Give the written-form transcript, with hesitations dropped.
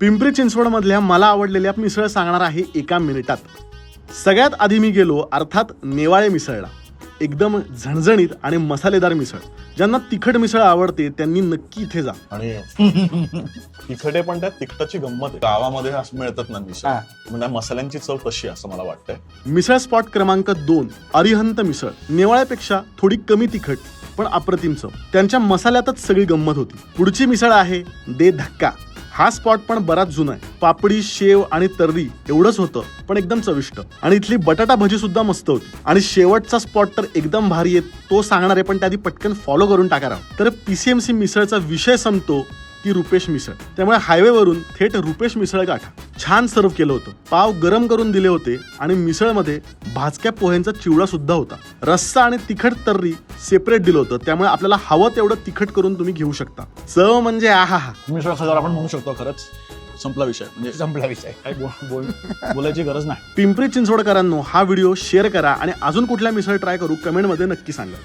पिंपरी चिंचवडमधल्या मला आवडलेल्या मिसळ सांगणार आहे एका मिनिटात. सगळ्यात आधी मी गेलो अर्थात नेवाळे मिसळला. एकदम झणझणीत आणि मसालेदार मिसळ. ज्यांना तिखट मिसळ आवडते त्यांनी नक्की इथे जा. आणि तिखटे पण त्या तिखटाची गंमत आहे. गावामध्ये असं मिळतात ना मिसळ, म्हणजे मसाल्यांची चव तशी असं मला वाटतंय. मिसळ स्पॉट क्रमांक 2 अरिहंत मिसळ. नेवाळ्यापेक्षा थोडी कमी तिखट पण अप्रतिम चव. त्यांच्या मसाल्यातच सगळी गंमत होती. पुढची मिसळ आहे दे धक्का. हा स्पॉट पण बराच जुना आहे. पापडी, शेव आणि तर्री एवढंच होतं पण एकदम चविष्ट. आणि इथली बटाटा भजी सुद्धा मस्त होती. आणि शेवटचा स्पॉट तर एकदम भारी आहे, तो सांगणार आहे पण त्याआधी पटकन फॉलो करून टाका राव. तर PCMC मिसळचा विषय संपतो की रुपेश मिसळ. त्यामुळे हायवेवरून थेट रुपेश मिसळ गाठा. छान सर्व केलं होतं. पाव गरम करून दिले होते आणि मिसळमध्ये भाजक्या पोह्यांचा चिवडा सुद्धा होता. रस्सा आणि तिखट तर्री सेपरेट दिलं होतं, त्यामुळे आपल्याला हवं तेवढं तिखट करून तुम्ही घेऊ शकता. चव म्हणजे आहा. मिसळ खाल्यावर आपण म्हणू शकतो खरंच संपला विषय, म्हणजे संपला विषय. काही बोलायची गरज नाही. पिंपरी चिंचवडकरांनो, हा व्हिडिओ शेअर करा आणि अजून कुठल्या मिसळ ट्राय करू कमेंटमध्ये नक्की सांगा.